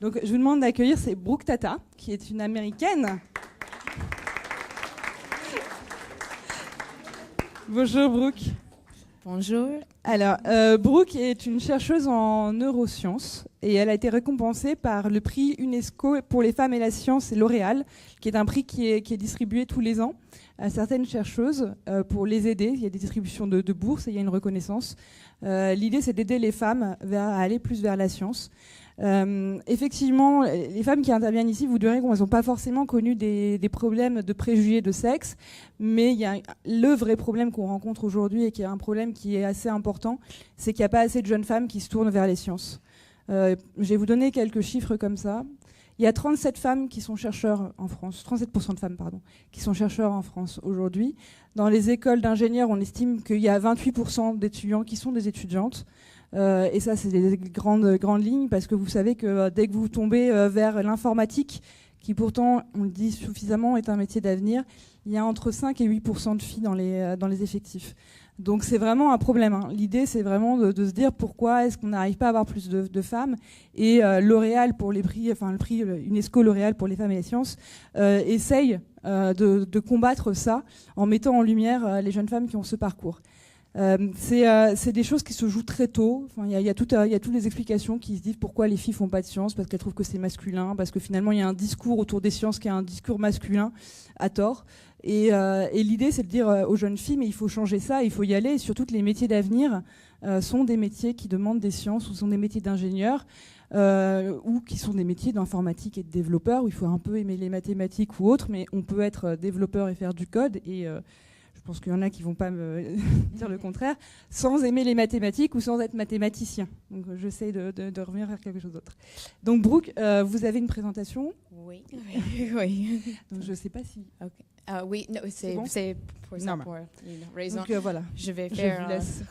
Donc je vous demande d'accueillir, c'est Brooke Tata, qui est une Américaine. Bonjour Brooke. Bonjour. Alors, Brooke est une chercheuse en neurosciences et elle a été récompensée par le prix UNESCO pour les femmes et la science et L'Oréal, qui est un prix qui est distribué tous les ans à certaines chercheuses pour les aider. Il y a des distributions de bourses et il y a une reconnaissance. L'idée, c'est d'aider les femmes à aller plus vers la science. Effectivement, les femmes qui interviennent ici, vous direz qu'elles n'ont pas forcément connu des problèmes de préjugés de sexe, mais il y a le vrai problème qu'on rencontre aujourd'hui et qui est un problème qui est assez important, c'est qu'il n'y a pas assez de jeunes femmes qui se tournent vers les sciences. Je vais vous donner quelques chiffres comme ça. Il y a 37 femmes qui sont chercheurs en France, 37% de femmes, pardon, qui sont chercheurs en France aujourd'hui. Dans les écoles d'ingénieurs, on estime qu'il y a 28% d'étudiants qui sont des étudiantes. Et ça, c'est des grandes lignes, parce que vous savez que dès que vous tombez vers l'informatique, qui pourtant, on le dit suffisamment, est un métier d'avenir, il y a entre 5 et 8% de filles dans les effectifs. Donc c'est vraiment un problème. Hein. L'idée, c'est vraiment de se dire pourquoi est-ce qu'on n'arrive pas à avoir plus de femmes. Et L'Oréal, pour les prix, enfin le prix UNESCO L'Oréal pour les femmes et les sciences, essaye de combattre ça en mettant en lumière les jeunes femmes qui ont ce parcours. C'est des choses qui se jouent très tôt. Enfin, il y a toutes les explications qui se disent pourquoi les filles font pas de sciences, parce qu'elles trouvent que c'est masculin, parce que finalement il y a un discours autour des sciences qui est un discours masculin à tort. Et l'idée, c'est de dire aux jeunes filles, mais il faut changer ça, il faut y aller. Et surtout que les métiers d'avenir sont des métiers qui demandent des sciences, ou sont des métiers d'ingénieurs, ou qui sont des métiers d'informatique et de développeur, où il faut un peu aimer les mathématiques ou autre, mais on peut être développeur et faire du code. Et je pense qu'il y en a qui ne vont pas me dire le contraire, sans aimer les mathématiques ou sans être mathématicien. Donc j'essaie de revenir vers quelque chose d'autre. Donc Brooke, vous avez une présentation ? Oui. Oui. Donc je ne sais pas si... Okay. Oui, no, c'est bon? Pour ça, pour une raison. Donc voilà, je vais faire... Je vous laisse.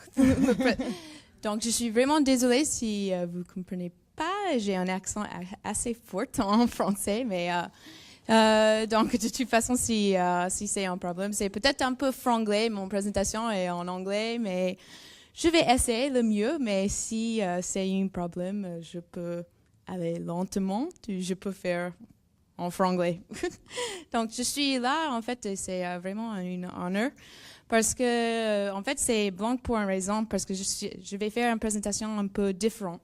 Donc je suis vraiment désolée si vous ne comprenez pas. J'ai un accent assez fort en français, mais... donc, de toute façon, si c'est un problème, c'est peut-être un peu franglais. Mon présentation est en anglais, mais je vais essayer le mieux. Mais si c'est un problème, je peux aller lentement. Je peux faire en franglais. Donc, je suis là, en fait, et c'est vraiment un honneur. Parce que, en fait, c'est blanc pour une raison, parce que je vais faire une présentation un peu différente.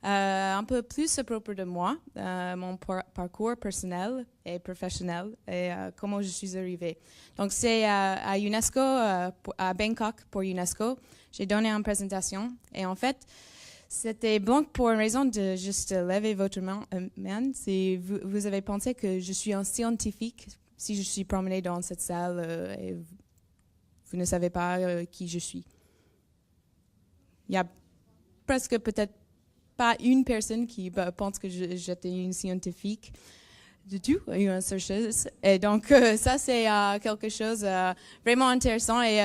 Un peu plus à propos de moi, mon parcours personnel et professionnel et comment je suis arrivée. Donc c'est à UNESCO, à Bangkok pour UNESCO. J'ai donné une présentation et en fait, c'était bon pour une raison de juste lever votre main. Si vous avez pensé que je suis un scientifique, si je suis promenée dans cette salle et vous ne savez pas qui je suis. Il y a presque peut-être pas une personne qui pense que j'étais une scientifique du tout, une chercheuse. Et donc, ça, c'est quelque chose vraiment intéressant. Et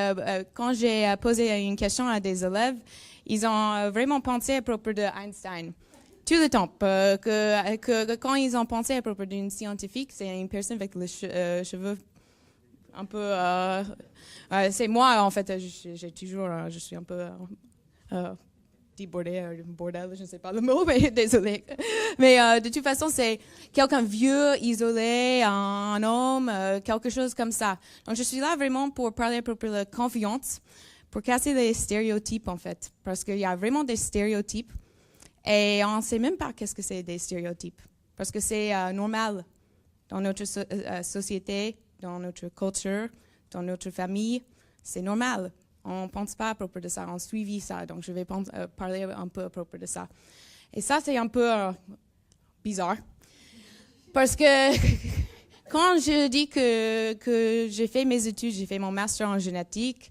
quand j'ai posé une question à des élèves, ils ont vraiment pensé à propos de Einstein. Tout le temps. Que quand ils ont pensé à propos d'une scientifique, c'est une personne avec les cheveux un peu... c'est moi, en fait. Je suis un peu... débordé, bordel, je ne sais pas le mot, mais désolé. Mais de toute façon, c'est quelqu'un vieux, isolé, un homme, quelque chose comme ça. Donc, je suis là vraiment pour parler à propos de la confiance, pour casser les stéréotypes, en fait. Parce qu'il y a vraiment des stéréotypes et on ne sait même pas qu'est-ce que c'est des stéréotypes. Parce que c'est normal dans notre société, dans notre culture, dans notre famille. C'est normal. On ne pense pas à propos de ça, on suit ça. Donc, je vais parler un peu à propos de ça. Et ça, c'est un peu bizarre. Parce que quand je dis que j'ai fait mes études, j'ai fait mon master en génétique,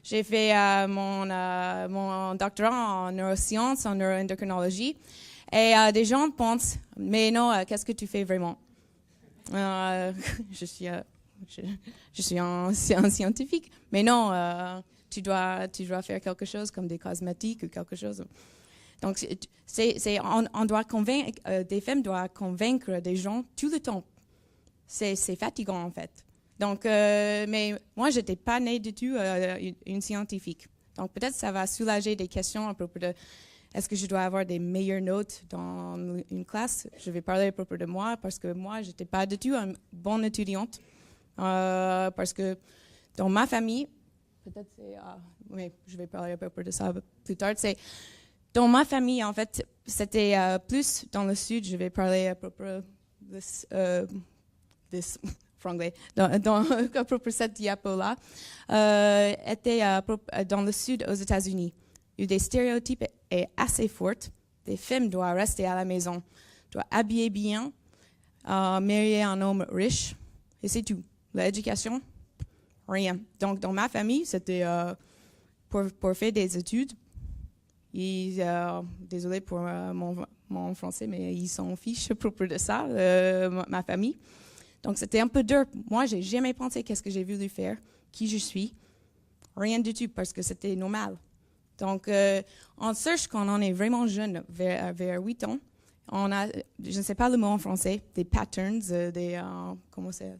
j'ai fait mon doctorat en neurosciences, en neuroendocrinologie, et des gens pensent, mais non, qu'est-ce que tu fais vraiment? Je suis un scientifique, mais non... Tu dois faire quelque chose comme des cosmétiques ou quelque chose. Donc, on doit convaincre, des femmes doivent convaincre des gens tout le temps. C'est fatigant, en fait. Donc, mais moi, je n'étais pas née du tout une scientifique. Donc, peut-être ça va soulager des questions à propos de est-ce que je dois avoir des meilleures notes dans une classe? Je vais parler à propos de moi parce que moi, je n'étais pas du tout une bonne étudiante. Parce que dans ma famille, peut-être c'est... oui, je vais parler à propos de ça plus tard. C'est, dans ma famille, en fait, c'était plus dans le sud. Je vais parler à propos de franglais. À propos de cette diapo-là, était dans le sud aux États-Unis. Il y a des stéréotypes assez forts. Les femmes doivent rester à la maison, doivent habiller bien, marier un homme riche, et c'est tout. L'éducation, rien. Donc, dans ma famille, c'était pour faire des études. Désolé pour mon français, mais ils s'en fichent à propos de ça, ma famille. Donc, c'était un peu dur. Moi, j'ai jamais pensé qu'est-ce que j'ai voulu faire, qui je suis. Rien du tout, parce que c'était normal. Donc, on cherche quand on est vraiment jeune, vers 8 ans. On a, je ne sais pas le mot en français, des patterns, comment c'est?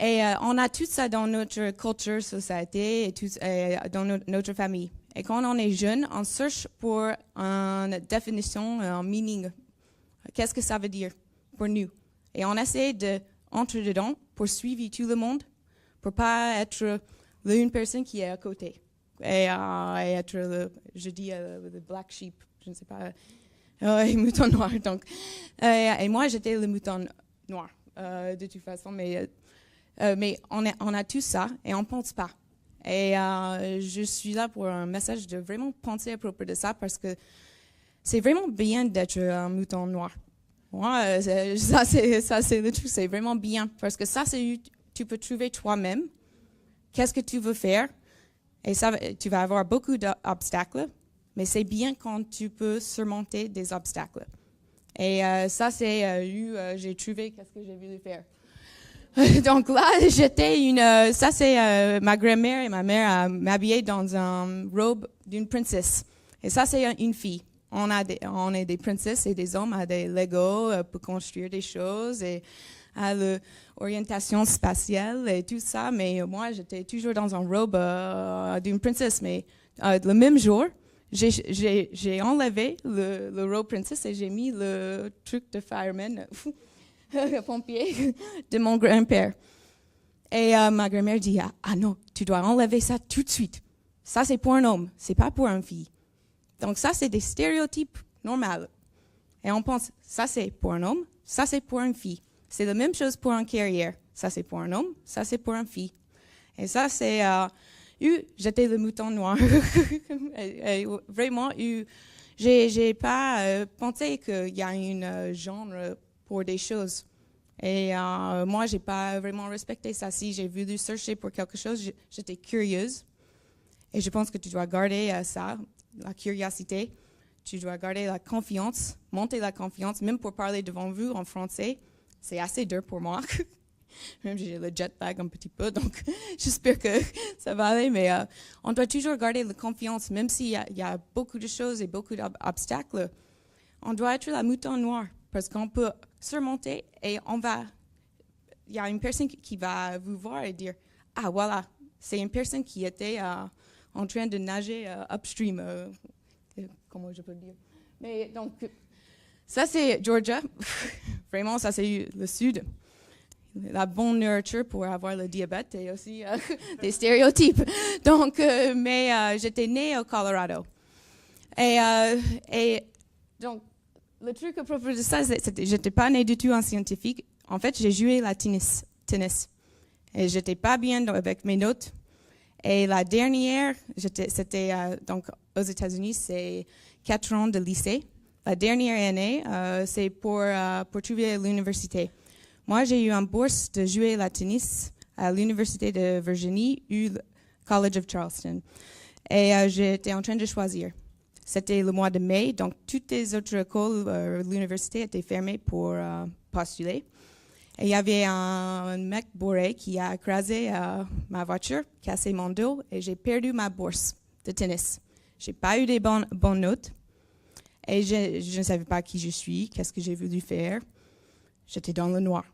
Et on a tout ça dans notre culture, société, et dans notre famille. Et quand on est jeune, on cherche pour une définition, un meaning. Qu'est-ce que ça veut dire pour nous? Et on essaie d'entrer dedans pour suivre tout le monde, pour pas être une personne qui est à côté. Et être, le black sheep, je ne sais pas, le mouton noir. Donc, et moi, j'étais le mouton noir, de toute façon. Mais on a tout ça et on ne pense pas. Et je suis là pour un message de vraiment penser à propos de ça parce que c'est vraiment bien d'être un mouton noir. Moi, ça c'est le truc, c'est vraiment bien parce que ça, tu peux trouver toi-même qu'est-ce que tu veux faire et ça, tu vas avoir beaucoup d'obstacles, mais c'est bien quand tu peux surmonter des obstacles. Et ça, c'est j'ai trouvé qu'est-ce que j'ai voulu faire. Donc là, ça c'est ma grand-mère et ma mère m'habillaient dans une robe d'une princesse. Et ça, c'est une fille. On est des princesses et des hommes à des Legos pour construire des choses et à l'orientation spatiale et tout ça. Mais moi, j'étais toujours dans une robe d'une princesse. Mais le même jour, j'ai enlevé le robe princesse et j'ai mis le truc de fireman, pompier, de mon grand-père. Et ma grand-mère dit, ah non, tu dois enlever ça tout de suite. Ça, c'est pour un homme, c'est pas pour une fille. Donc ça, c'est des stéréotypes normaux. Et on pense, ça, c'est pour un homme, ça, c'est pour une fille. C'est la même chose pour une carrière. Ça, c'est pour un homme, ça, c'est pour une fille. Et ça, c'est... j'étais le mouton noir. et vraiment, j'ai pas pensé qu'il y a une genre pour des choses. Et moi, j'ai pas vraiment respecté ça. Si j'ai voulu chercher pour quelque chose, j'étais curieuse. Et je pense que tu dois garder ça, la curiosité. Tu dois garder la confiance, monter la confiance, même pour parler devant vous en français. C'est assez dur pour moi. Même j'ai le jet lag un petit peu, donc j'espère que ça va aller. Mais on doit toujours garder la confiance, même s'il y a beaucoup de choses et beaucoup d'obstacles. On doit être la mouton noire, parce qu'on peut surmonter et il y a une personne qui va vous voir et dire, ah voilà, c'est une personne qui était en train de nager upstream, comment je peux dire. Mais donc, ça c'est Georgia, vraiment ça c'est le sud. La bonne nourriture pour avoir le diabète et aussi des stéréotypes. Donc, mais j'étais née au Colorado. Et donc, le truc à propos de ça, j'étais pas née du tout en scientifique. En fait, j'ai joué la tennis. Et j'étais pas bien avec mes notes. Et la dernière, c'était donc aux États-Unis, c'est 4 ans de lycée. La dernière année, c'est pour trouver l'université. Moi, j'ai eu une bourse de jouer la tennis à l'Université de Virginie, au College of Charleston. Et j'étais en train de choisir. C'était le mois de mai, donc toutes les autres écoles, l'université était fermée pour postuler. Et il y avait un mec bourré qui a écrasé ma voiture, cassé mon dos, et j'ai perdu ma bourse de tennis. J'ai pas eu des bonnes notes. Et je ne savais pas qui je suis, qu'est-ce que j'ai voulu faire. J'étais dans le noir.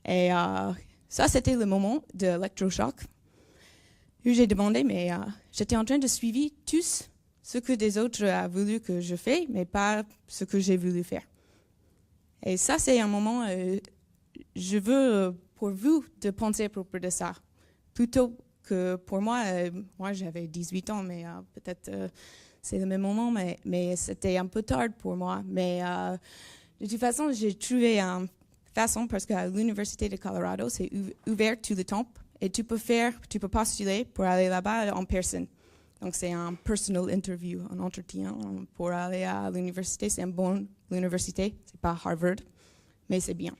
Et ça, c'était le moment de l'électrochoc où j'ai demandé, mais j'étais en train de suivre tous ce que des autres ont voulu que je fasse, mais pas ce que j'ai voulu faire. Et ça, c'est un moment, je veux pour vous de penser à propos de ça. Plutôt que pour moi, moi j'avais 18 ans, mais peut-être c'est le même moment, mais c'était un peu tard pour moi. Mais de toute façon, j'ai trouvé une façon, parce qu'à l'Université de Colorado, c'est ouvert tout le temps, et tu peux postuler pour aller là-bas en personne. Donc c'est un personal interview, un entretien pour aller à l'université. C'est une bonne université, c'est pas Harvard, mais c'est bien.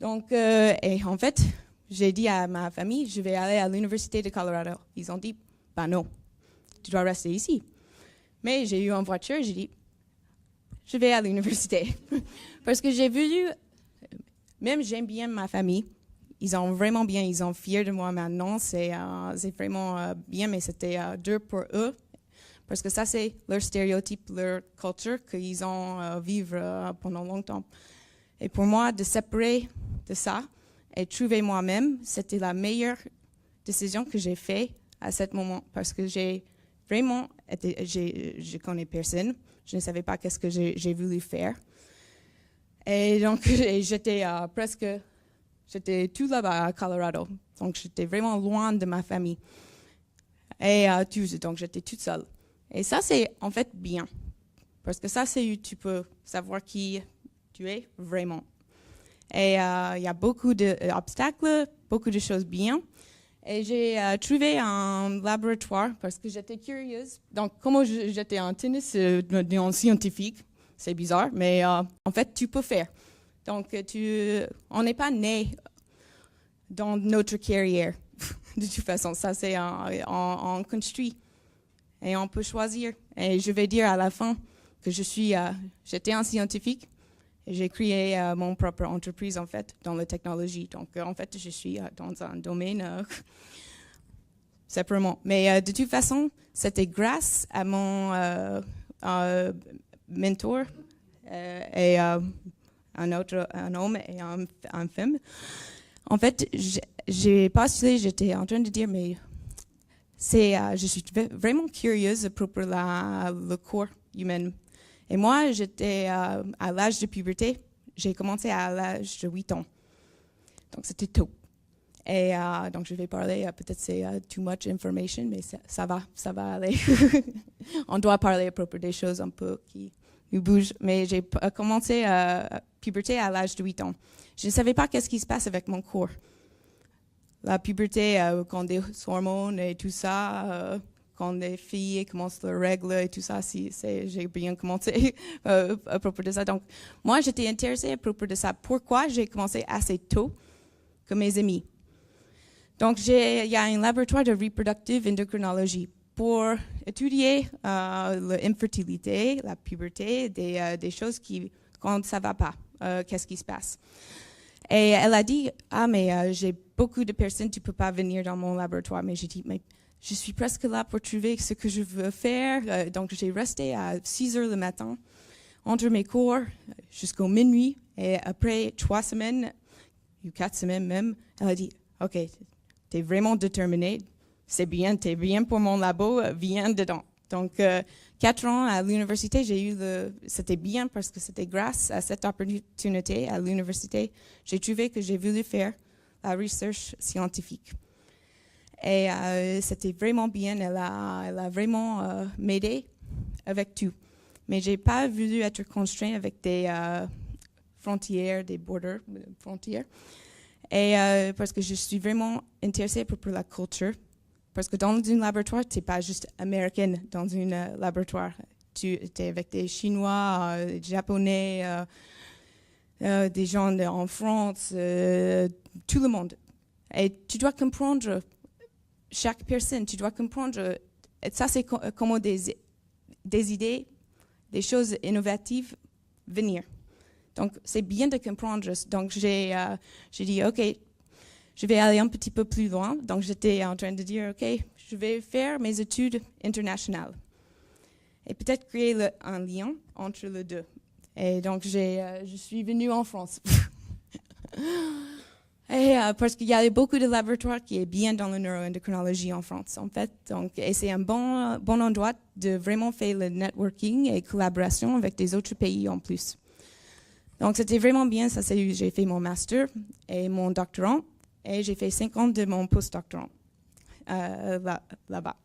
Donc, et en fait, j'ai dit à ma famille, je vais aller à l'Université de Colorado. Ils ont dit, bah non, tu dois rester ici. Mais j'ai eu une voiture, j'ai dit, je vais à l'université. Parce que j'ai voulu, même j'aime bien ma famille, ils sont vraiment bien, ils sont fiers de moi maintenant, c'est vraiment bien, mais c'était dur pour eux. Parce que ça, c'est leur stéréotype, leur culture qu'ils ont vivre pendant longtemps. Et pour moi, de séparer de ça et trouver moi-même, c'était la meilleure décision que j'ai faite à ce moment. Parce que j'ai vraiment été, je connais personne, je ne savais pas qu'est-ce que j'ai voulu faire. Et donc, j'étais j'étais tout là-bas à Colorado. Donc, j'étais vraiment loin de ma famille. Et donc, j'étais toute seule. Et ça, c'est en fait bien. Parce que ça, c'est où tu peux savoir qui tu es vraiment. Et il y a beaucoup d'obstacles, beaucoup de choses bien. Et j'ai trouvé un laboratoire parce que j'étais curieuse. Donc, comme j'étais en tennis, en scientifique, c'est bizarre, mais en fait, tu peux faire. Donc, on n'est pas né dans notre carrière. De toute façon, ça, c'est on construit. Et on peut choisir. Et je vais dire à la fin que j'étais un scientifique et j'ai créé mon propre entreprise, en fait, dans la technologie. Donc, en fait, je suis dans un domaine séparément. Mais de toute façon, c'était grâce à mon mentor et un homme et une femme. En fait, j'ai postulé, j'étais en train de dire, mais je suis vraiment curieuse à propos de le corps humain. Et moi, j'étais à l'âge de puberté, j'ai commencé à l'âge de 8 ans. Donc, c'était tôt. Et donc, je vais parler, peut-être c'est too much information, mais ça va aller. On doit parler à propos des choses un peu qui nous bougent. Mais j'ai commencé à puberté à l'âge de 8 ans. Je ne savais pas qu'est-ce qui se passe avec mon corps. La puberté, quand des hormones et tout ça, quand les filles commencent leurs règles et tout ça, j'ai bien commencé à propos de ça. Donc, moi, j'étais intéressée à propos de ça. Pourquoi j'ai commencé assez tôt que mes amis? Donc, il y a un laboratoire de reproductive endocrinologie pour étudier l'infertilité, la puberté, des choses quand ça ne va pas, qu'est-ce qui se passe. Et elle a dit, mais j'ai beaucoup de personnes, tu ne peux pas venir dans mon laboratoire. Mais j'ai dit, mais je suis presque là pour trouver ce que je veux faire. Donc, j'ai resté à 6 heures le matin, entre mes cours, jusqu'au minuit. Et après 3 semaines, ou 4 semaines même, elle a dit, OK, tu es vraiment déterminée. C'est bien, tu es bien pour mon labo, viens dedans. Donc, 4 ans à l'université, c'était bien parce que c'était grâce à cette opportunité à l'université, j'ai trouvé que j'ai voulu faire la recherche scientifique. Et c'était vraiment bien, elle a vraiment m'aidé avec tout. Mais j'ai pas voulu être contrainte avec des frontières, des frontières. Et parce que je suis vraiment intéressée pour la culture. Parce que dans un laboratoire, tu n'es pas juste américaine dans un laboratoire. Tu es avec des Chinois, des Japonais, des gens en France, tout le monde. Et tu dois comprendre chaque personne, tu dois comprendre. Et ça, c'est comment des idées, des choses innovatives venir. Donc, c'est bien de comprendre. Donc, j'ai dit, OK, je vais aller un petit peu plus loin. Donc, j'étais en train de dire, OK, je vais faire mes études internationales. Et peut-être créer un lien entre les deux. Et donc, je suis venue en France. Et parce qu'il y a beaucoup de laboratoires qui est bien dans la neuroendocrinologie en France, en fait. Donc, et c'est un bon endroit de vraiment faire le networking et collaboration avec des autres pays en plus. Donc, c'était vraiment bien. Ça, j'ai fait mon master et mon doctorat. Et j'ai fait 5 ans de mon postdoctorat là-bas,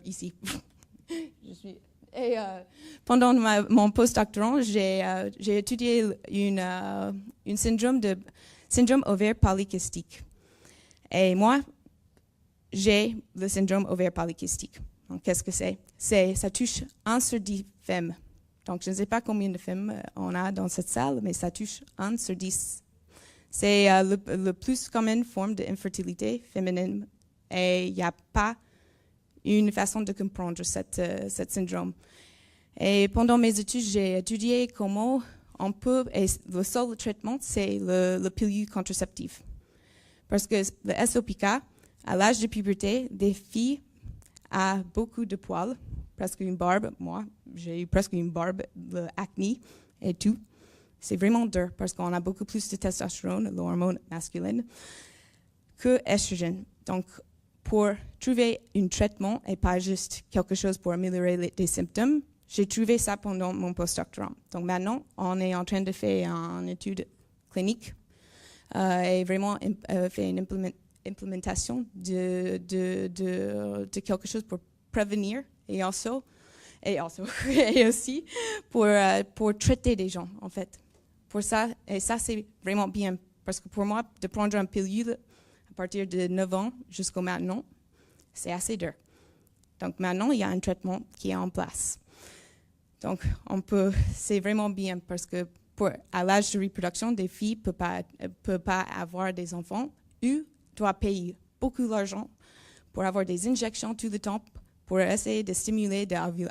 ici. Et pendant mon postdoctorat, j'ai étudié une syndrome ovaire polykystique. Et moi, j'ai le syndrome ovaire polykystique. Donc, qu'est-ce que c'est? Ça touche 1 sur 10 femmes. Donc, je ne sais pas combien de femmes on a dans cette salle, mais ça touche 1 sur 10. C'est la plus commune forme d'infertilité féminine. Et il n'y a pas une façon de comprendre cette syndrome. Et pendant mes études, j'ai étudié comment on peut, et le seul traitement, c'est le pilule contraceptif. Parce que le SOPK, à l'âge de puberté, des filles ont beaucoup de poils, presque une barbe. Moi, j'ai eu presque une barbe, l'acné et tout. C'est vraiment dur parce qu'on a beaucoup plus de testostérone, l'hormone masculine, que estrogène. Donc, pour trouver un traitement et pas juste quelque chose pour améliorer les symptômes, j'ai trouvé ça pendant mon postdoctorat. Donc maintenant, on est en train de faire une étude clinique et vraiment faire une implémentation de quelque chose pour prévenir et aussi pour traiter des gens, en fait. Pour ça, et ça, c'est vraiment bien. Parce que pour moi, de prendre une pilule à partir de 9 ans jusqu'au maintenant, c'est assez dur. Donc maintenant, il y a un traitement qui est en place. Donc, c'est vraiment bien parce que à l'âge de reproduction, des filles ne peuvent pas avoir des enfants ou doivent payer beaucoup d'argent pour avoir des injections tout le temps, pour essayer de stimuler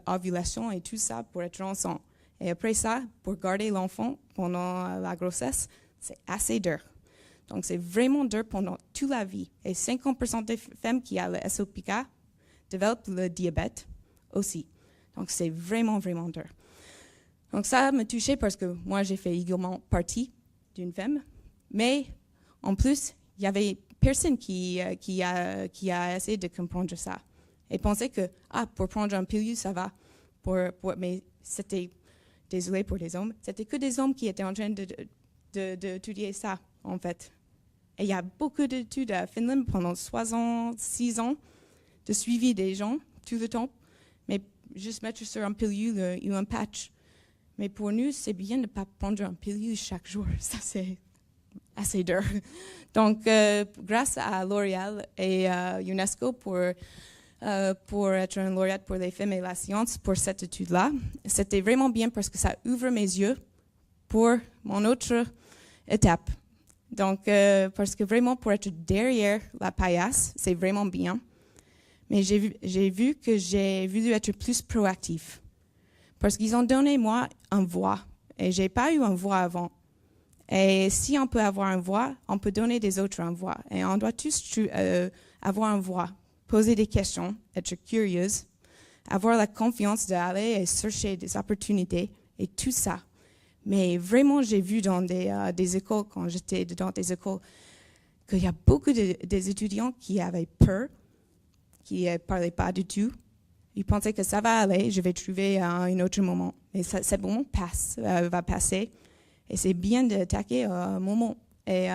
l'ovulation et tout ça pour être enceinte. Et après ça, pour garder l'enfant pendant la grossesse, c'est assez dur. Donc, c'est vraiment dur pendant toute la vie. Et 50% des femmes qui ont le SOPK développent le diabète aussi. Donc, c'est vraiment, vraiment dur. Donc, ça me touchait parce que moi, j'ai fait également partie d'une femme. Mais, en plus, il y avait personne qui a essayé de comprendre ça. Et pensait que, pour prendre un pilule, ça va. Mais c'était, désolé pour les hommes, c'était que des hommes qui étaient en train d'étudier ça, en fait. Et il y a beaucoup d'études à Finlande pendant 66 ans de suivi des gens tout le temps, mais juste mettre sur un pilule ou un patch. Mais pour nous, c'est bien de ne pas prendre un pilule chaque jour. Ça, c'est assez dur. Donc, grâce à L'Oréal et UNESCO pour être un lauréate pour les femmes et la science pour cette étude-là, c'était vraiment bien parce que ça ouvre mes yeux pour mon autre étape. Donc, parce que vraiment, pour être derrière la paillasse, c'est vraiment bien. Mais j'ai vu que j'ai voulu être plus proactif. Parce qu'ils ont donné, moi, une voix. Et je n'ai pas eu une voix avant. Et si on peut avoir une voix, on peut donner des autres une voix. Et on doit tous avoir une voix. Poser des questions, être curieuse, avoir la confiance d'aller et chercher des opportunités et tout ça. Mais vraiment, j'ai vu dans des écoles, quand j'étais dans des écoles, qu'il y a beaucoup des étudiants qui avaient peur, qui ne parlaient pas du tout. Ils pensaient que ça va aller, je vais trouver un autre moment. Mais c'est bon, va passer. Et c'est bien d'attaquer un moment. Et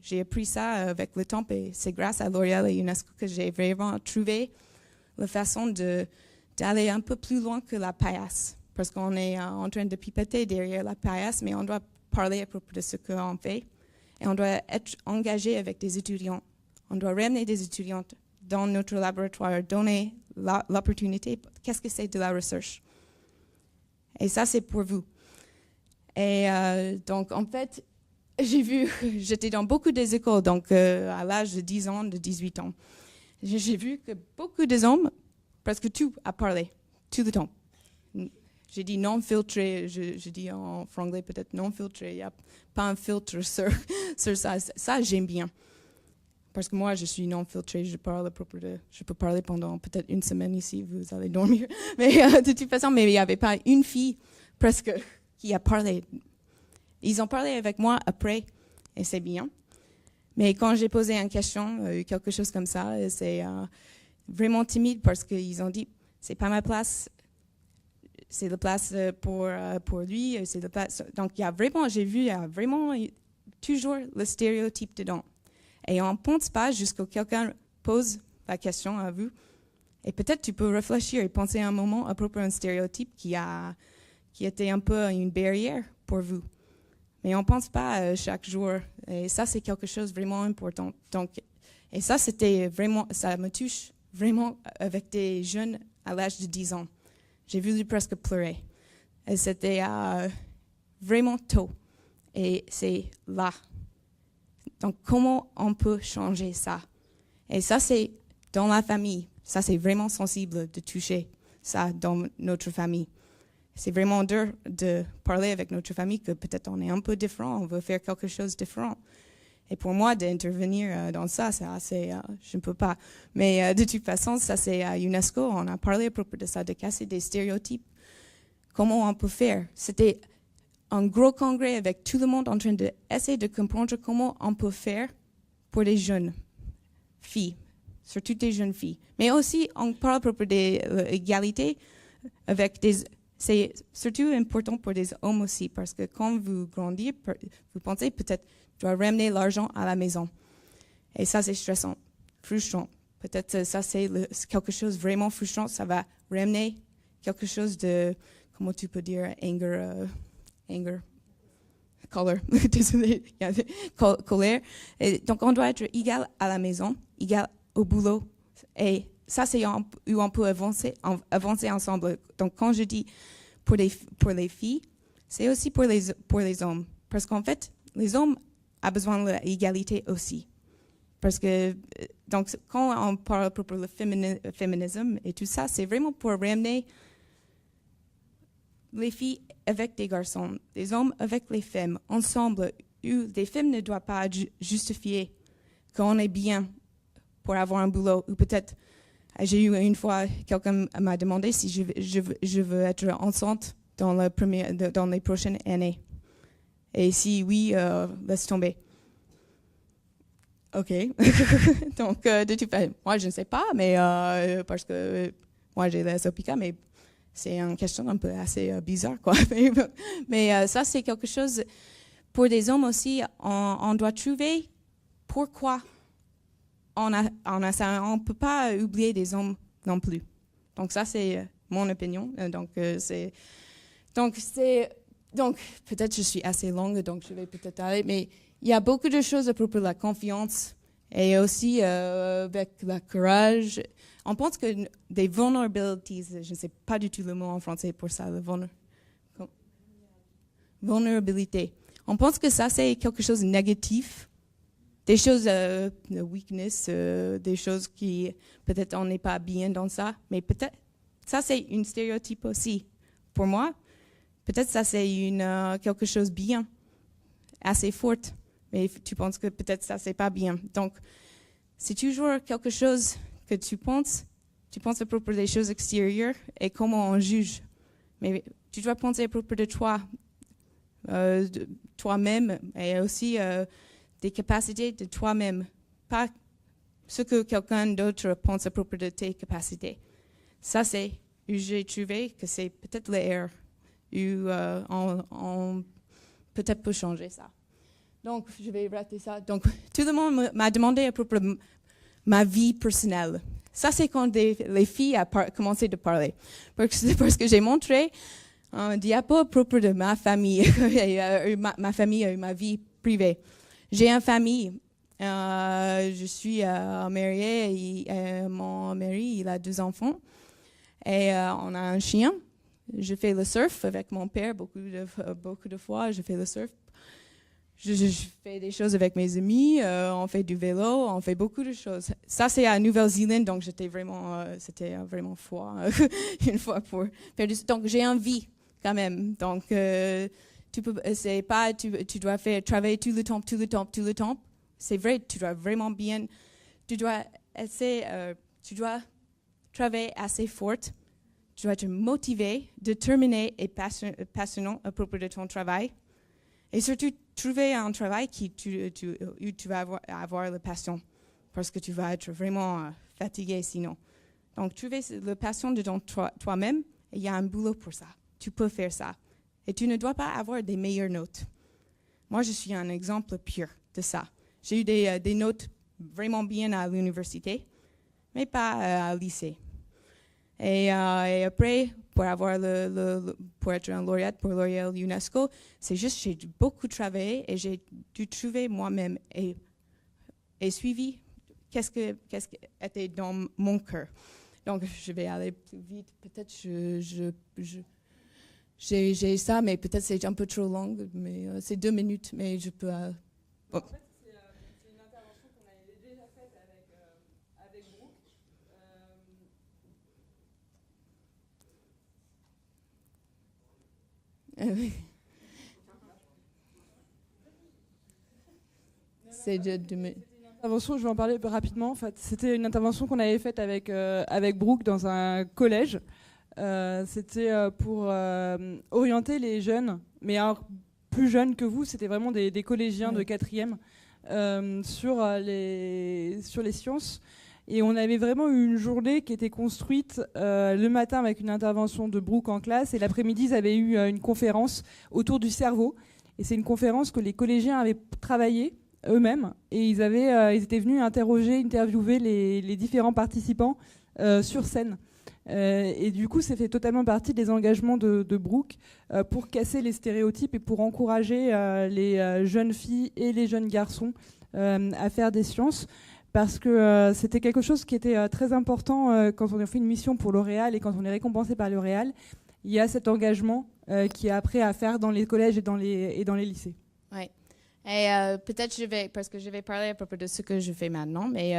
j'ai appris ça avec le temps, et c'est grâce à L'Oréal et UNESCO que j'ai vraiment trouvé la façon d'aller un peu plus loin que la paillasse. Parce qu'on est en train de pipeter derrière la paillasse, mais on doit parler à propos de ce qu'on fait. Et on doit être engagé avec des étudiants. On doit ramener des étudiantes dans notre laboratoire, donner l'opportunité. Qu'est-ce que c'est de la recherche? Et ça, c'est pour vous. Et donc, en fait, j'étais dans beaucoup des écoles, donc à l'âge de 10 ans, de 18 ans. J'ai vu que beaucoup des hommes, presque tout, a parlé, tout le temps. J'ai dit non filtré, je dis en franglais peut-être non filtré, il n'y a pas un filtre sur ça. Ça, j'aime bien. Parce que moi, je suis non filtré, je peux parler pendant peut-être une semaine ici, vous allez dormir. Mais de toute façon, mais il n'y avait pas une fille presque qui a parlé. Ils ont parlé avec moi après, et c'est bien. Mais quand j'ai posé une question, quelque chose comme ça, c'est vraiment timide parce qu'ils ont dit, c'est pas ma place, c'est la place pour lui, c'est la place. Donc j'ai vu, il y a vraiment toujours le stéréotype dedans. Et on ne pense pas jusqu'à quelqu'un pose la question à vous. Et peut-être tu peux réfléchir et penser un moment à propos d'un stéréotype qui était un peu une barrière pour vous. Mais on ne pense pas chaque jour. Et ça, c'est quelque chose de vraiment important. Donc, et ça, ça me touche vraiment avec des jeunes à l'âge de 10 ans. J'ai voulu presque pleurer. Et c'était vraiment tôt. Et c'est là. Donc, comment on peut changer ça? Et ça, c'est dans la famille. Ça, c'est vraiment sensible de toucher ça dans notre famille. C'est vraiment dur de parler avec notre famille que peut-être on est un peu différent, on veut faire quelque chose de différent. Et pour moi, d'intervenir dans ça, c'est assez, je ne peux pas. Mais de toute façon, ça c'est à UNESCO, on a parlé à propos de ça, de casser des stéréotypes. Comment on peut faire? C'était un gros congrès avec tout le monde en train d'essayer de comprendre comment on peut faire pour les jeunes filles, surtout des jeunes filles. Mais aussi, on parle à propos de l'égalité avec des... C'est surtout important pour les hommes aussi, parce que quand vous grandissez, vous pensez peut-être je dois ramener l'argent à la maison. Et ça, c'est stressant, frustrant. Peut-être ça, c'est quelque chose de vraiment frustrant. Ça va ramener quelque chose de, comment tu peux dire, désolé, colère. Et donc, on doit être égal à la maison, égal au boulot. Et ça, c'est où on peut avancer ensemble. Donc, quand je dis pour les filles, c'est aussi pour les hommes. Parce qu'en fait, les hommes ont besoin de l'égalité aussi. Parce que, donc, quand on parle pour le féminisme et tout ça, c'est vraiment pour ramener les filles avec des garçons, les hommes avec les femmes, ensemble, où les femmes ne doivent pas justifier qu'on est bien pour avoir un boulot, ou peut-être, j'ai eu une fois, quelqu'un m'a demandé si je veux être enceinte dans les prochaines années. Et si oui, laisse tomber. OK. Donc, de toute façon, moi, je ne sais pas, mais parce que moi, j'ai la SOPICA, mais c'est une question un peu assez bizarre, quoi. Mais ça, c'est quelque chose, pour des hommes aussi, on doit trouver pourquoi on a ça. On ne peut pas oublier des hommes non plus. Donc, ça, c'est mon opinion. Donc, peut-être je suis assez longue, donc je vais peut-être aller, mais il y a beaucoup de choses à propos de la confiance et aussi avec le courage. On pense que des vulnerabilities, je ne sais pas du tout le mot en français pour ça, vulnérabilité. On pense que ça, c'est quelque chose de négatif, des choses de weakness, des choses qui, peut-être on n'est pas bien dans ça, mais peut-être, ça c'est une stéréotype aussi. Pour moi, peut-être ça c'est quelque chose de bien, assez forte, mais tu penses que peut-être ça c'est pas bien. Donc, c'est toujours quelque chose que tu penses à propos des choses extérieures et comment on juge. Mais tu dois penser à propos de toi, de toi-même, et aussi des capacités de toi-même, pas ce que quelqu'un d'autre pense à propos de tes capacités. Ça, c'est où j'ai trouvé que c'est peut-être l'erreur, où on peut-être peut changer ça. Donc, je vais rater ça. Donc, tout le monde m'a demandé à propos de ma vie personnelle. Ça, c'est quand les filles ont commencé à parler. Parce que j'ai montré un diapo à propos de ma famille, ma famille et ma vie privée. J'ai une famille. Je suis mariée et mon mari, il a 2 enfants. Et on a un chien. Je fais le surf avec mon père beaucoup de fois. Je fais le surf. Je fais des choses avec mes amis, on fait du vélo, on fait beaucoup de choses. Ça, c'est à Nouvelle-Zélande, donc c'était vraiment froid une fois pour faire du... Donc, j'ai envie quand même. Donc, c'est pas, tu dois travailler tout le temps. C'est vrai, tu dois vraiment bien, tu dois travailler assez fort, tu dois te motiver, déterminé et passionnant à propos de ton travail. Et surtout, trouver un travail où tu vas avoir la passion, parce que tu vas être vraiment fatigué sinon. Donc, trouver la passion dedans toi-même, et il y a un boulot pour ça. Tu peux faire ça. Et tu ne dois pas avoir des meilleures notes. Moi, je suis un exemple pur de ça. J'ai eu des notes vraiment bien à l'université, mais pas au lycée. Et après, pour être un lauréat pour L'Oréal UNESCO, c'est juste j'ai beaucoup travaillé et j'ai dû trouver moi-même et suivi qu'est-ce qui était dans mon cœur. Donc, je vais aller plus vite. Peut-être j'ai ça, mais peut-être c'est un peu trop long. Mais c'est 2 minutes, mais je peux. En fait, c'est une intervention qu'on avait déjà faite avec Brooke. C'est de 2 minutes. Intervention, je vais en parler rapidement. En fait, c'était une intervention qu'on avait faite avec Brooke dans un collège. C'était pour orienter les jeunes, mais alors, plus jeunes que vous, c'était vraiment des collégiens de 4e sur les sciences. Et on avait vraiment eu une journée qui était construite le matin avec une intervention de Brooke en classe, et l'après-midi, ils avaient eu une conférence autour du cerveau. Et c'est une conférence que les collégiens avaient travaillée eux-mêmes, et ils étaient venus interviewer les différents participants sur scène. Et du coup, ça fait totalement partie des engagements de Brooke pour casser les stéréotypes et pour encourager les jeunes filles et les jeunes garçons à faire des sciences, parce que c'était quelque chose qui était très important quand on a fait une mission pour L'Oréal et quand on est récompensé par L'Oréal. Il y a cet engagement qui est après à faire dans les collèges et dans les lycées. Oui. Et peut-être parce que je vais parler à propos de ce que je fais maintenant, mais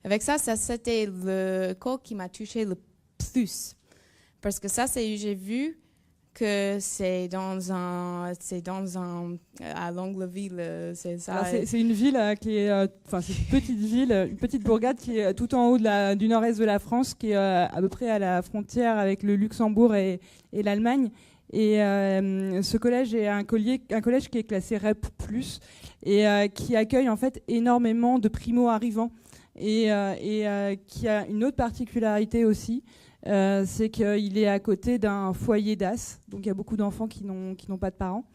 avec ça, c'était le cours qui m'a touché le plus. Parce que ça, j'ai vu que c'est à Longueville, c'est ça. C'est une ville qui est, c'est une petite ville, une petite bourgade qui est tout en haut du nord-est de la France, qui est à peu près à la frontière avec le Luxembourg et l'Allemagne. Et ce collège est un collège qui est classé REP+, et qui accueille en fait énormément de primo-arrivants, et qui a une autre particularité aussi, c'est qu'il est à côté d'un foyer d'AS, donc il y a beaucoup d'enfants qui n'ont pas de parents,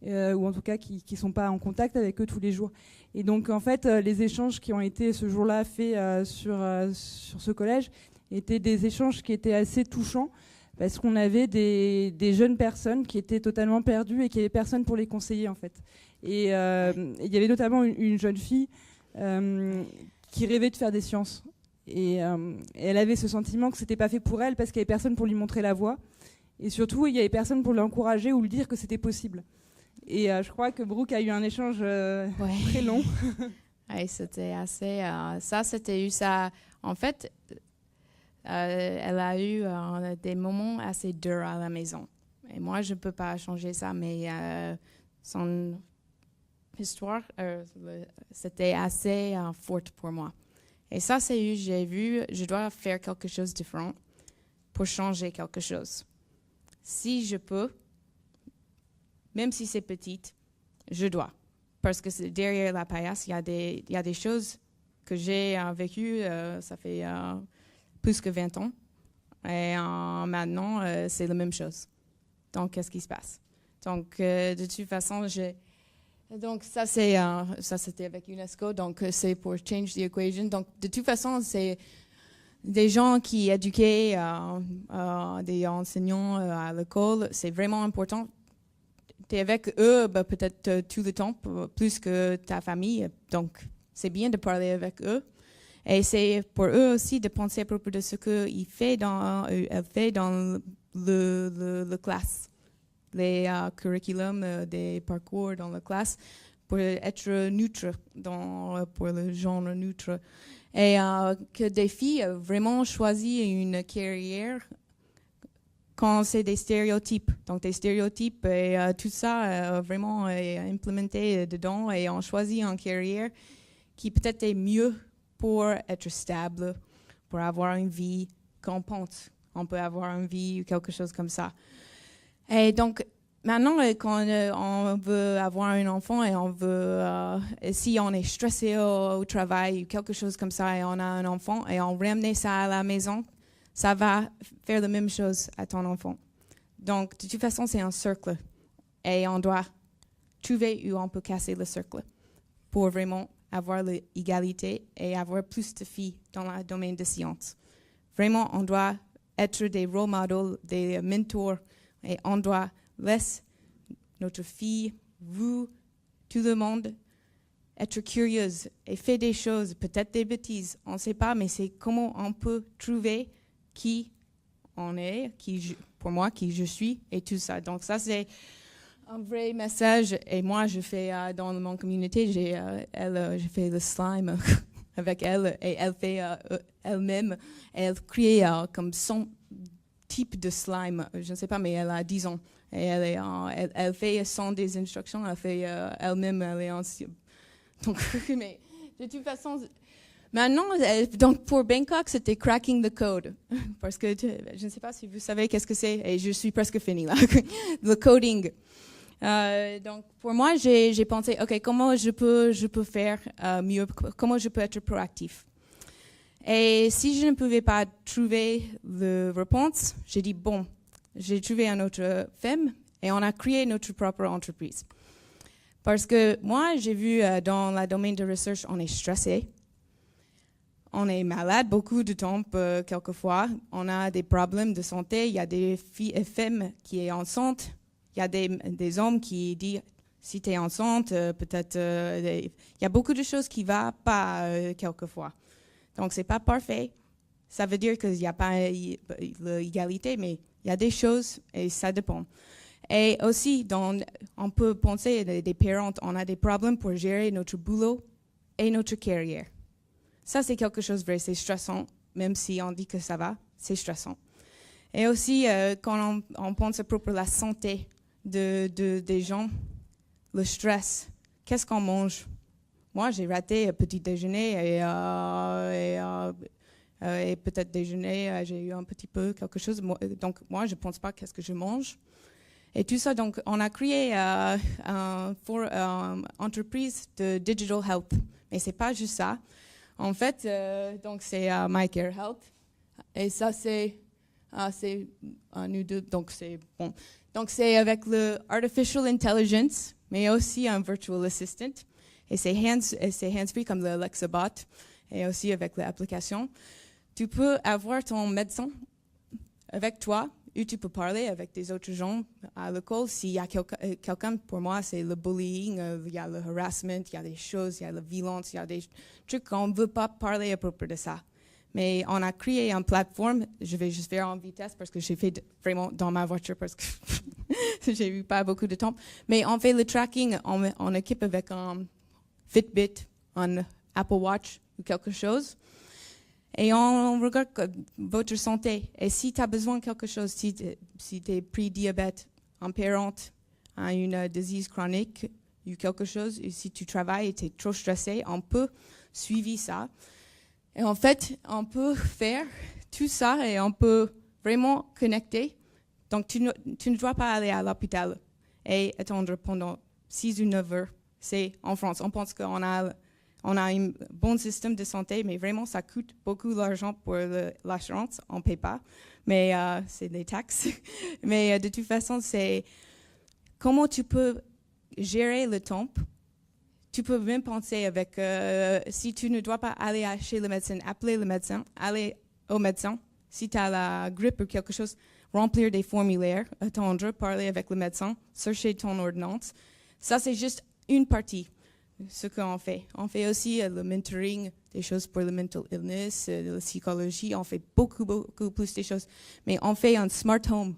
ou en tout cas qui ne sont pas en contact avec eux tous les jours. Et donc en fait, les échanges qui ont été ce jour-là faits sur ce collège étaient des échanges qui étaient assez touchants, parce qu'on avait des jeunes personnes qui étaient totalement perdues et qui n'avaient personne pour les conseiller, en fait. Et il y avait notamment une jeune fille qui rêvait de faire des sciences. Et elle avait ce sentiment que c'était pas fait pour elle, parce qu'il n'y avait personne pour lui montrer la voie. Et surtout, il n'y avait personne pour l'encourager ou lui dire que c'était possible. Et je crois que Brooke a eu un échange très long. Oui, c'était assez... c'était eu ça... En fait... elle a eu des moments assez durs à la maison. Et moi, je ne peux pas changer ça, mais son histoire, c'était assez forte pour moi. Et ça, j'ai vu, je dois faire quelque chose de différent pour changer quelque chose. Si je peux, même si c'est petite, je dois. Parce que derrière la paillasse, il y a des choses que j'ai vécues, ça fait... plus que 20 ans. Et maintenant, c'est la même chose. Donc, qu'est-ce qui se passe? Donc, de toute façon, donc ça, c'était avec UNESCO. Donc, c'est pour Change the Equation. Donc, de toute façon, c'est des gens qui éduquent des enseignants à l'école. C'est vraiment important. Tu es avec eux peut-être tout le temps, plus que ta famille. Donc, c'est bien de parler avec eux. Et c'est pour eux aussi de penser à propos de ce qu'elle fait dans le classe, les curriculums des parcours dans la classe, pour être neutre, pour le genre neutre. Et que des filles vraiment choisissent une carrière quand c'est des stéréotypes. Donc des stéréotypes et tout ça vraiment est implémenté dedans, et on choisit une carrière qui peut-être est mieux pour être stable, pour avoir une vie qu'on pense. On peut avoir une vie ou quelque chose comme ça. Et donc, maintenant, quand on veut avoir un enfant et on veut, si on est stressé au travail ou quelque chose comme ça et on a un enfant et on ramène ça à la maison, ça va faire la même chose à ton enfant. Donc, de toute façon, c'est un cercle et on doit trouver où on peut casser le cercle pour vraiment avoir l'égalité et avoir plus de filles dans le domaine de sciences. Vraiment, on doit être des role models, des mentors, et on doit laisser notre fille, vous, tout le monde, être curieuse et faire des choses, peut-être des bêtises, on ne sait pas, mais c'est comment on peut trouver qui on est, pour moi, qui je suis, et tout ça. Donc ça, c'est un vrai message. Et moi, je fais dans mon communauté, j'ai fait le slime avec elle, et elle fait elle-même, elle crée comme son type de slime, je ne sais pas, mais elle a 10 ans. Et elle fait sans des instructions, elle fait elle-même, elle est ancienne. Donc, mais de toute façon, maintenant, donc pour Bangkok, c'était cracking the code. Parce que je ne sais pas si vous savez qu'est-ce que c'est, et je suis presque finie là. Le coding. Donc, pour moi, j'ai pensé, OK, comment je peux faire mieux, comment je peux être proactif. Et si je ne pouvais pas trouver la réponse, j'ai dit, bon, j'ai trouvé une autre femme et on a créé notre propre entreprise. Parce que moi, j'ai vu dans le domaine de recherche, on est stressé, on est malade beaucoup de temps, quelquefois, on a des problèmes de santé, il y a des filles et femmes qui sont enceintes, il y a des hommes qui disent, si tu es enceinte, peut-être, il y a beaucoup de choses qui ne vont pas quelquefois. Donc, ce n'est pas parfait. Ça veut dire qu'il n'y a pas l'égalité, mais il y a des choses et ça dépend. Et aussi, on peut penser des parents, on a des problèmes pour gérer notre boulot et notre carrière. Ça, c'est quelque chose de vrai, c'est stressant, même si on dit que ça va, c'est stressant. Et aussi, quand on pense à propos de la santé des gens, le stress, qu'est-ce qu'on mange? Moi, j'ai raté un petit déjeuner et peut-être déjeuner, j'ai eu un petit peu quelque chose. Donc, moi, je ne pense pas qu'est-ce que je mange. Et tout ça, donc, on a créé une entreprise de digital health. Mais ce n'est pas juste ça. En fait, donc, c'est MyCare Health. Et ça, c'est nous deux. Donc, c'est bon. Donc, c'est avec le artificial intelligence, mais aussi un virtual assistant. Et c'est hands-free comme le Alexa Bot, et aussi avec l'application. Tu peux avoir ton médecin avec toi, ou tu peux parler avec des autres gens à l'école. S'il y a quelqu'un, pour moi, c'est le bullying, il y a le harassment, il y a des choses, il y a la violence, il y a des trucs qu'on ne veut pas parler à propos de ça. Mais on a créé une plateforme, je vais juste faire en vitesse parce que j'ai fait vraiment dans ma voiture parce que j'ai eu pas beaucoup de temps. Mais on fait le tracking, on équipe avec un Fitbit, un Apple Watch ou quelque chose. Et on regarde votre santé. Et si tu as besoin de quelque chose, si tu es pré-diabète, un parent a une disease chronique ou quelque chose, et si tu travailles et tu es trop stressé, on peut suivre ça. Et en fait, on peut faire tout ça et on peut vraiment connecter. Donc, tu ne dois pas aller à l'hôpital et attendre pendant 6 ou 9 heures. C'est en France. On pense qu'on a un bon système de santé, mais vraiment, ça coûte beaucoup d'argent pour l'assurance. On ne paye pas, mais c'est des taxes. Mais de toute façon, c'est comment tu peux gérer le temps. Tu peux même penser avec, si tu ne dois pas aller chez le médecin, appeler le médecin, aller au médecin. Si tu as la grippe ou quelque chose, remplir des formulaires, attendre, parler avec le médecin, chercher ton ordonnance. Ça, c'est juste une partie de ce qu'on fait. On fait aussi le mentoring, des choses pour le mental illness, la psychologie. On fait beaucoup, beaucoup plus de choses. Mais on fait un smart home.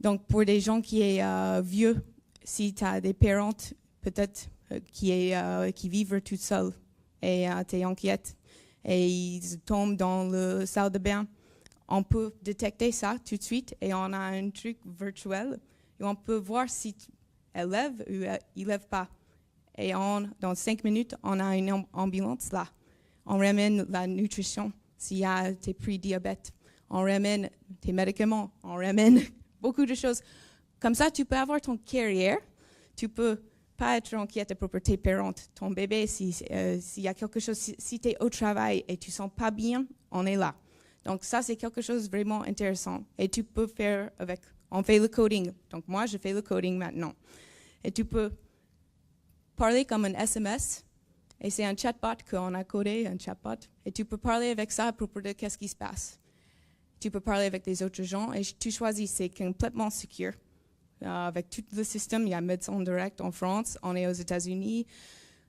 Donc, pour des gens qui sont vieux, si tu as des parents, peut-être, qui vivent tout seuls et tu es inquiète et ils tombent dans la salle de bain, on peut détecter ça tout de suite et on a un truc virtuel et on peut voir si elle lève ou il ne lève pas. Et dans 5 minutes, on a une ambulance là. On ramène la nutrition s'il y a tes pré-diabète. On ramène tes médicaments. On ramène beaucoup de choses Comme ça, tu peux avoir ton carrière. Tu peux pas être inquiète à propos de tes parents, ton bébé. S'il y a quelque chose, si tu es au travail et tu sens pas bien, on est là. Donc ça, c'est quelque chose de vraiment intéressant. Et tu peux faire avec... On fait le coding. Donc moi, je fais le coding maintenant. Et tu peux parler comme un SMS. Et c'est un chatbot qu'on a codé, un chatbot. Et tu peux parler avec ça à propos de qu'est-ce qui se passe. Tu peux parler avec des autres gens et tu choisis. C'est complètement secure. Avec tout le système, il y a Médecins Direct en France, on est aux États-Unis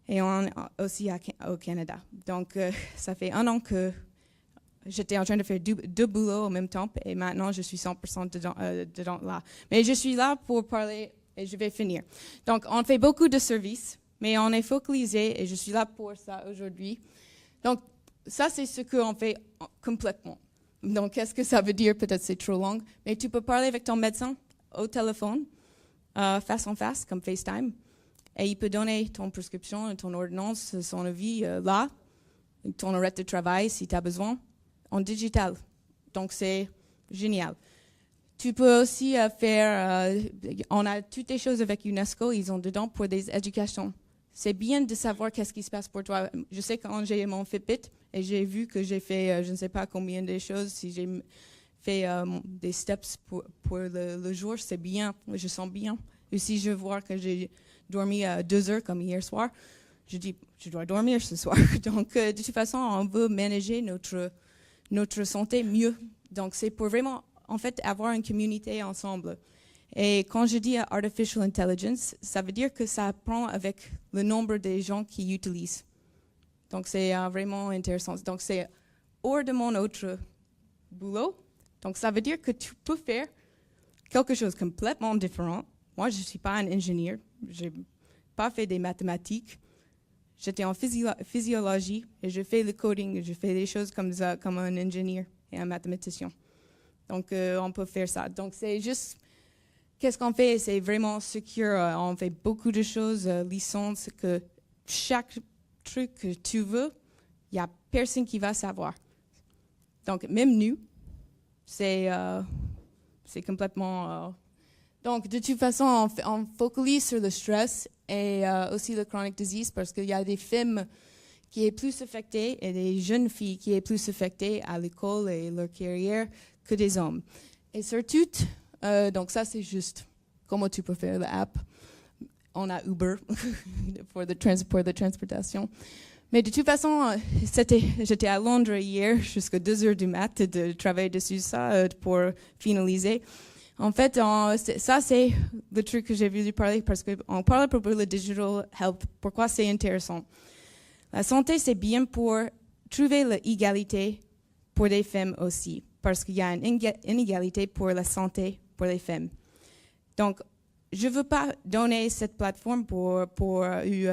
et on est aussi au Canada. Donc, ça fait 1 an que j'étais en train de faire deux boulots en même temps et maintenant je suis 100% dedans là. Mais je suis là pour parler et je vais finir. Donc, on fait beaucoup de services, mais on est focalisé et je suis là pour ça aujourd'hui. Donc, ça, c'est ce qu'on fait complètement. Donc, qu'est-ce que ça veut dire? Peut-être c'est trop long, mais tu peux parler avec ton médecin au téléphone, face en face, comme FaceTime, et il peut donner ton prescription, ton ordonnance, son avis là, ton arrêt de travail si tu as besoin, en digital. Donc, c'est génial. Tu peux aussi faire, on a toutes les choses avec UNESCO, ils ont dedans pour des éducations. C'est bien de savoir qu'est-ce qui se passe pour toi. Je sais quand j'ai mon Fitbit et j'ai vu que j'ai fait, je ne sais pas combien de choses, si j'ai fait des steps pour le jour, c'est bien, je sens bien. Et si je vois que j'ai dormi 2 heures comme hier soir, je dis, je dois dormir ce soir. Donc, de toute façon, on veut manager notre santé mieux. Donc, c'est pour vraiment, en fait, avoir une communauté ensemble. Et quand je dis artificial intelligence, ça veut dire que ça apprend avec le nombre de gens qui utilisent. Donc, c'est vraiment intéressant. Donc, c'est hors de mon autre boulot. Donc, ça veut dire que tu peux faire quelque chose de complètement différent. Moi, je ne suis pas un ingénieur. Je n'ai pas fait des mathématiques. J'étais en physiologie et je fais le coding. Je fais des choses comme ça, comme un ingénieur et un mathématicien. Donc, on peut faire ça. Donc, c'est juste... Qu'est-ce qu'on fait? C'est vraiment secure. On fait beaucoup de choses, licences, que chaque truc que tu veux, il n'y a personne qui va savoir. Donc, même nous, c'est complètement... Donc, de toute façon, on focalise sur le stress et aussi le chronic disease parce qu'il y a des femmes qui sont plus affectées et des jeunes filles qui sont plus affectées à l'école et leur carrière que des hommes. Et surtout, donc ça, c'est juste comment tu peux faire l'app. On a Uber pour la transportation. Mais de toute façon, j'étais à Londres hier jusqu'à 2 heures du mat de travailler dessus ça pour finaliser. En fait, ça, c'est le truc que j'ai voulu parler parce qu'on parle pour le digital health. Pourquoi c'est intéressant? La santé, c'est bien pour trouver l'égalité pour les femmes aussi, parce qu'il y a une inégalité pour la santé pour les femmes. Donc, je ne veux pas donner cette plateforme pour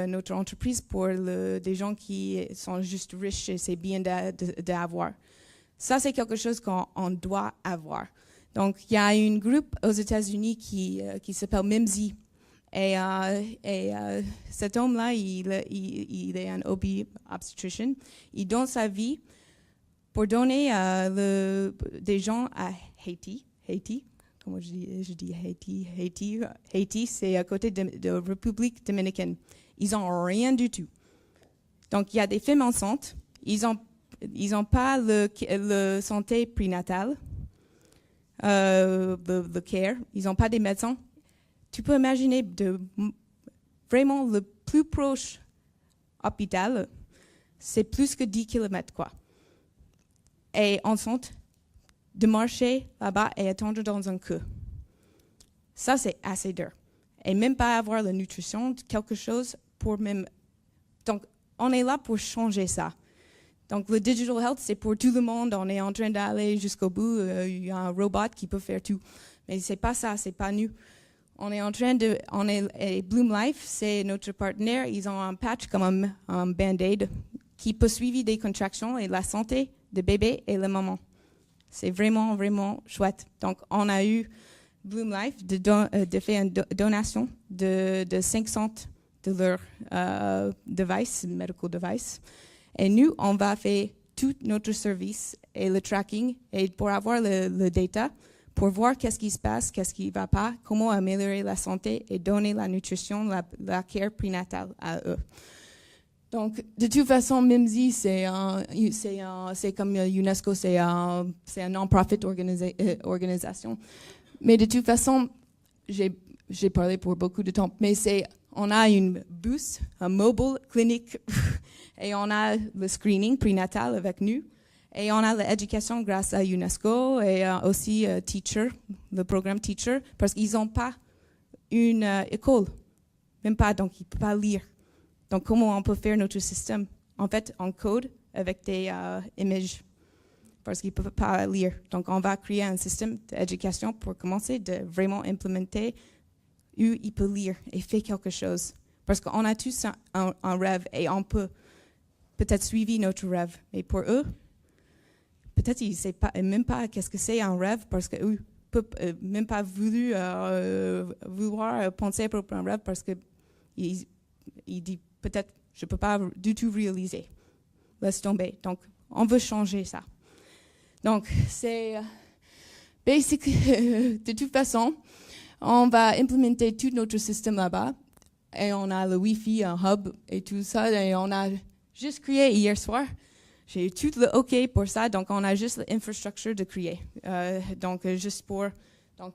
notre entreprise pour des gens qui sont juste riches et c'est bien d'avoir. Ça, c'est quelque chose qu'on doit avoir. Donc, il y a un groupe aux États-Unis qui s'appelle Mimsy. Et cet homme-là, il est un obstetrician. Il donne sa vie pour donner des gens à Haïti. Comment je dis Haïti? Haïti, c'est à côté de la République dominicaine. Ils n'ont rien du tout. Donc, il y a des femmes enceintes. Ils n'ont pas le santé prénatale, le care. Ils n'ont pas des médecins. Tu peux imaginer vraiment le plus proche hôpital, c'est plus que 10 km, quoi. Et enceinte, de marcher là-bas et attendre dans un queue. Ça, c'est assez dur. Et même pas avoir la nutrition, quelque chose pour même... Donc, on est là pour changer ça. Donc, le digital health, c'est pour tout le monde. On est en train d'aller jusqu'au bout. Il y a un robot qui peut faire tout. Mais c'est pas ça, c'est pas nous. On est en train de... et Bloom Life, c'est notre partenaire. Ils ont un patch comme un Band-Aid qui peut suivre des contractions et la santé du bébé et la maman. C'est vraiment, vraiment chouette. Donc, on a eu Bloom Life de faire une donation de 500 de leur medical device. Et nous, on va faire tout notre service et le tracking et pour avoir le data pour voir qu'est-ce qui se passe, qu'est-ce qui ne va pas, comment améliorer la santé et donner la nutrition, la care prénatale à eux. Donc, de toute façon, MIMSI, c'est comme UNESCO, c'est un non-profit organisation. Mais de toute façon, j'ai parlé pour beaucoup de temps, mais on a une bus, un mobile clinique, et on a le screening prénatal avec nous. Et on a l'éducation grâce à UNESCO et aussi Teacher, le programme Teacher, parce qu'ils n'ont pas une école, même pas, donc ils ne peuvent pas lire. Donc comment on peut faire notre système? En fait, on code avec des images, parce qu'ils ne peuvent pas lire. Donc on va créer un système d'éducation pour commencer de vraiment implémenter où ils peuvent lire et faire quelque chose. Parce qu'on a tous un rêve et on peut peut-être suivre notre rêve. Mais pour eux, peut-être ils ne savent même pas qu'est-ce que c'est un rêve parce qu'eux ne peuvent même pas vouloir penser pour un rêve parce qu'ils disent peut-être je ne peux pas du tout réaliser. Laisse tomber. Donc, on veut changer ça. Donc, c'est basic. De toute façon, on va implémenter tout notre système là-bas. Et on a le Wi-Fi, un hub et tout ça. Et on a juste créé hier soir. J'ai eu tout le OK pour ça, donc on a juste l'infrastructure de créer. Donc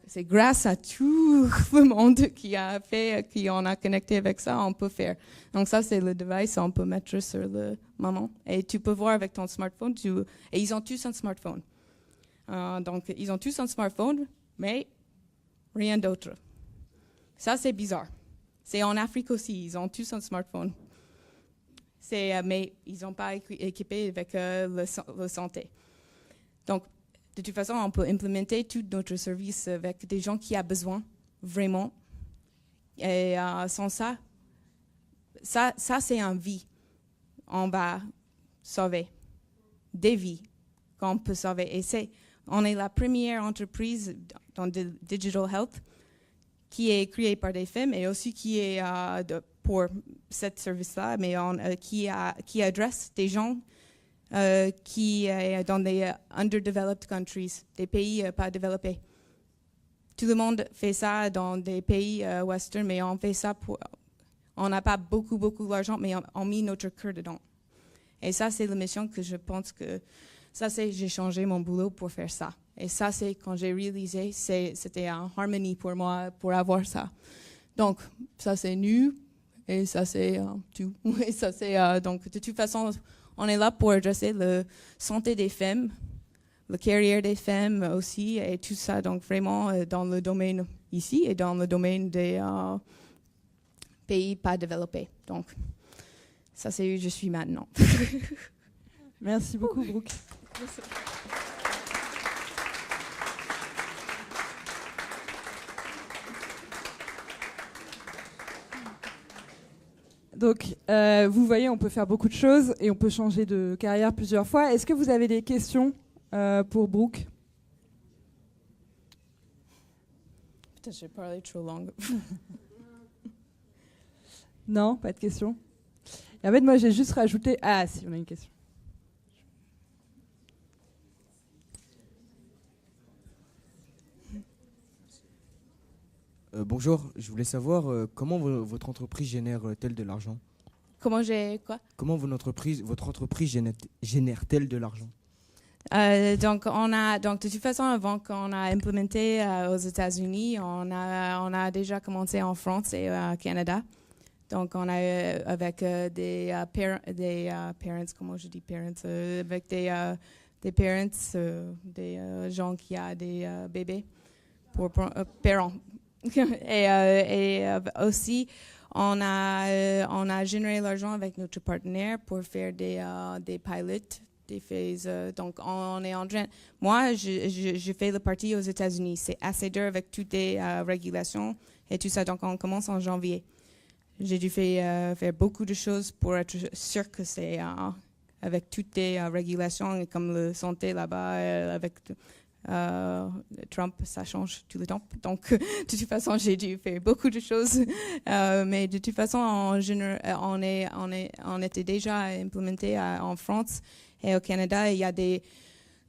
c'est grâce à tout le monde qui on a connecté avec ça, on peut faire. Donc ça, c'est le device, on peut mettre sur le moment. Et tu peux voir avec ton smartphone, et ils ont tous un smartphone. Donc ils ont tous un smartphone, mais rien d'autre. Ça, c'est bizarre. C'est en Afrique aussi, ils ont tous un smartphone. Mais ils n'ont pas équipé avec la santé. Donc, de toute façon, on peut implémenter tout notre service avec des gens qui ont besoin, vraiment. Et sans ça, c'est une vie. On va sauver des vies qu'on peut sauver. Et on est la première entreprise dans le Digital Health qui est créée par des femmes et aussi qui est pour ce service-là, mais qui adresse des gens qui sont dans des underdeveloped countries, des pays pas développés. Tout le monde fait ça dans des pays western, mais on fait ça on n'a pas beaucoup d'argent, mais on met notre cœur dedans. Et ça, c'est la mission que je pense que j'ai changé mon boulot pour faire ça. Et ça, c'est quand j'ai réalisé, c'était en harmonie pour moi pour avoir ça. Donc, ça, c'est nu. Et ça, c'est tout. Et ça, c'est donc, de toute façon, on est là pour adresser la santé des femmes, la carrière des femmes aussi, et tout ça. Donc, vraiment, dans le domaine ici et dans le domaine des pays pas développés. Donc, ça, c'est où je suis maintenant. Merci beaucoup, Brooke. Donc, vous voyez, on peut faire beaucoup de choses et on peut changer de carrière plusieurs fois. Est-ce que vous avez des questions pour Brooke? Peut-être j'ai parlé trop long. Non, pas de questions. Et en fait, moi, j'ai juste rajouté... Ah, si, on a une question. Bonjour, je voulais savoir comment votre entreprise génère-t-elle de l'argent? Comment j'ai quoi? Comment votre entreprise génère-t-elle de l'argent? Donc de toute façon, avant qu'on a implémenté aux États-Unis, on a déjà commencé en France et au Canada. Donc on a avec des parents, comment je dis parents, avec des parents, des gens qui ont des bébés pour parents. et aussi, on a généré l'argent avec notre partenaire pour faire des pilotes, des phases. Donc, on est en train. Moi, je fais le parti aux États-Unis. C'est assez dur avec toutes les régulations et tout ça. Donc, on commence en janvier. J'ai dû faire beaucoup de choses pour être sûr que c'est avec toutes les régulations, comme la santé là-bas, avec Trump, ça change tout le temps. Donc, de toute façon, j'ai dû faire beaucoup de choses. Mais de toute façon, on était déjà implémenté en France et au Canada. Il y a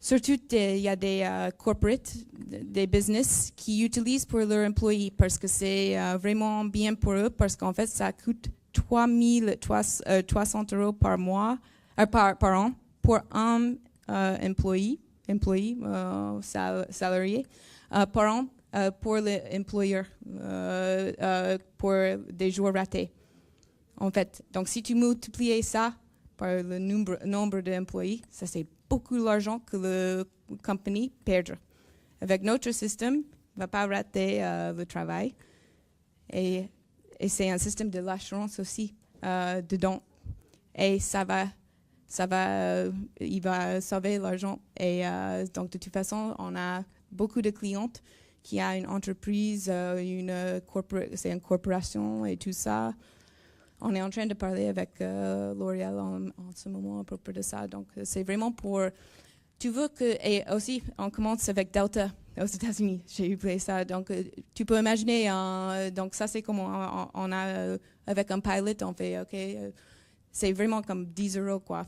Surtout, il y a des corporates, des business qui utilisent pour leurs employés parce que c'est vraiment bien pour eux parce qu'en fait, ça coûte 300 € par mois, par an pour un employé salarié par an pour l'employeur pour des jours ratés. En fait, donc si tu multiplies ça par le nombre d'employés, ça c'est beaucoup d'argent que la compagnie perd. Avec notre système, on ne va pas rater le travail. Et c'est un système de l'assurance aussi dedans. Et il va sauver l'argent. Et donc, de toute façon, on a beaucoup de clientes qui a une entreprise, c'est une corporation et tout ça. On est en train de parler avec L'Oréal en ce moment à propos de ça. Donc, c'est vraiment pour... Tu veux que... Et aussi, on commence avec Delta aux États-Unis. J'ai oublié ça. Donc, tu peux imaginer... donc, ça, c'est comme on a... avec un pilot, on fait... OK, c'est vraiment comme 10 €, quoi.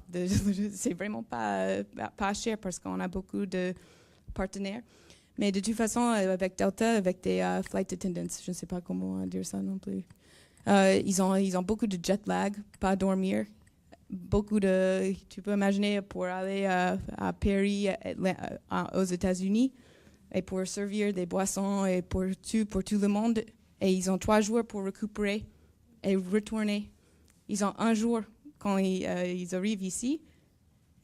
C'est vraiment pas cher parce qu'on a beaucoup de partenaires. Mais de toute façon, avec Delta, avec des flight attendants, je ne sais pas comment dire ça non plus. Ils ont beaucoup de jet lag, pas dormir. Tu peux imaginer pour aller à Paris, aux États-Unis, et pour servir des boissons et pour tout le monde. Et ils ont 3 jours pour récupérer et retourner. Ils ont 1 jour quand ils arrivent ici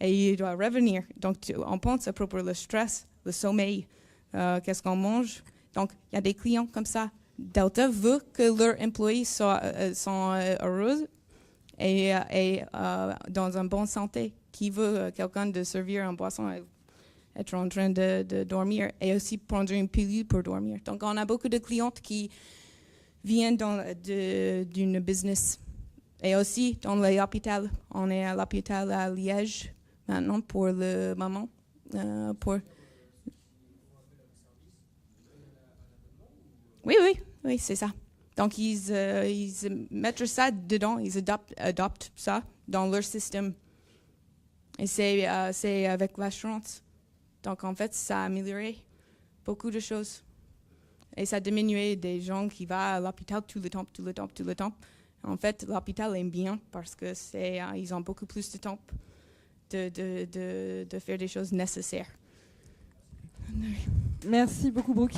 et ils doivent revenir. Donc, on pense à propos le stress, le sommeil, qu'est-ce qu'on mange. Donc, il y a des clients comme ça. Delta veut que leurs employés soient heureux et dans une bonne santé. Qui veut quelqu'un de servir en boisson et être en train de dormir et aussi prendre une pilule pour dormir. Donc, on a beaucoup de clientes qui viennent d'une business. Et aussi dans l'hôpital. On est à l'hôpital à Liège maintenant pour le moment. Oui, c'est ça. Donc, ils mettent ça dedans, ils adoptent ça dans leur système. Et c'est avec l'assurance. Donc, en fait, ça a amélioré beaucoup de choses. Et ça a diminué des gens qui vont à l'hôpital tout le temps. En fait, l'hôpital aime bien parce que ils ont beaucoup plus de temps de faire des choses nécessaires. Merci beaucoup, Brooke.